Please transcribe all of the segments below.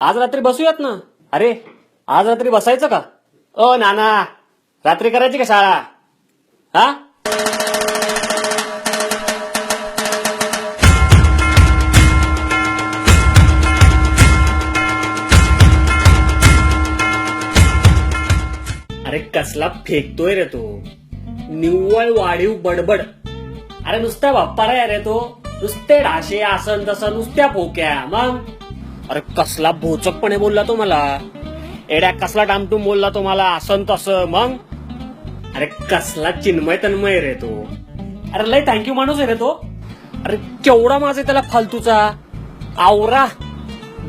आज रात्री बसूयात ना. अरे आज रात्री बसायचं का? नाना, रात्री करायची का शाळा? हा अरे कसला फेकतोय रे तो, निव्वळ वाढीव बडबड. अरे नुसत्या बाप्पा रे तो, नुसते ढाशे आसन तसं नुसत्या फोक्या. मग अरे कसला भोचकपणे बोलला तो मला. एड्या कसला डामटूम बोलला तो मला, आसन तसं. मग अरे कसला चिन्मय तन्मय रे तो. अरे लय थँक्यू माणूस आहे रे तो. अरे केवढा माझा त्याला फालतूचा आवरा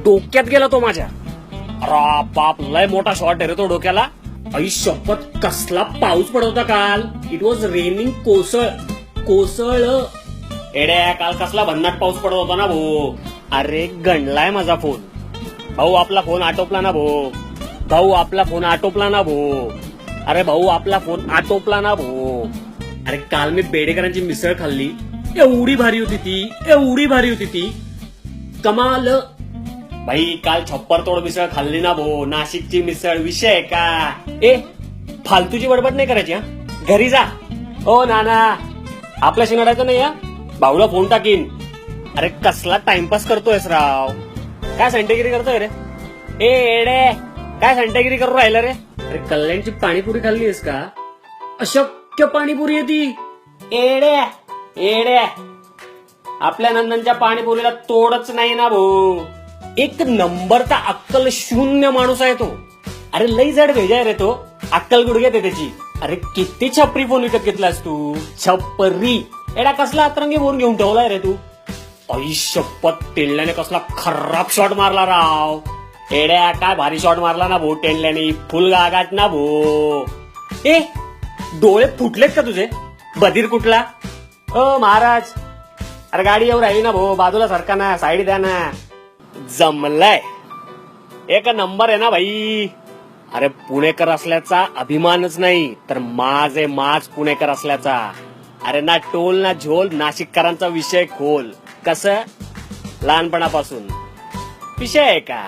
डोक्यात गेला तो माझ्या. अरे बाप, लय मोठा शॉट आहे रे तो डोक्याला. आई शपथ, कसला पाऊस पडत होता काल. इट वॉज रेनिंग कोसळ. एड्या काल कसला भन्नाट पाऊस पडत होता ना भाऊ. अरे गणलाय माझा फोन. भाऊ आपला फोन आटोपला ना भाऊ. भाऊ आपला फोन आटोपला ना भाऊ. अरे भाऊ आपला फोन आटोपला ना भाऊ. अरे काल मी बेडेकरांची मिसळ खाल्ली. एवढी भारी होती ती, एवढी भारी होती ती, कमाल. भाई काल छप्पर तोड मिसळ खाल्ली ना भाऊ. नाशिकची मिसळ विषय का. फालतूची बडबड नाही करायची हा. घरी जा. नाना, आपल्याशी नडायचं नाही या. भाऊला फोन टाकीन. अरे कसला टाइमपास करतोयस राव. काय संटेगिरी करतोय रे. एडे काय संटेगिरी करू राहिला रे. अरे कल्याणची पाणीपुरी खाल्लीस का? अशक्य पाणीपुरी आहे ती. एडे आपल्या नंदनच्या पाणीपुरीला तोडच नाही ना भाऊ. एक नंबरचा अक्कल शून्य माणूस आहे तो. अरे लई जड भेजाय रे तो. अक्कल गुडघ्यात आहे त्याची. अरे किती छपरी फोन विकत घेतलास तू. छपरी. एडा कसला अतरंगी फोन घेऊन ठेवलाय रे तू. आई शपथ, टेंडल्याने कसला खराब शॉट मारला राव. एड्या काय भारी शॉट मारला ना भाऊ टेंडल्याने. फुल गागाट ना भाऊ. डोळे फुटलेत का तुझे. बधीर कुठला. महाराज, अरे गाडी येऊ राहिली ना भाऊ. बाजूला सरका ना, साईड द्या ना. जमलाय. एक नंबर आहे ना भाई. अरे पुणेकर असल्याचा अभिमानच नाही, तर माज पुणेकर असल्याचा. अरे ना टोल ना झोल, नाशिककरांचा विषय खोल. कसं लहानपणापासून विषय आहे का.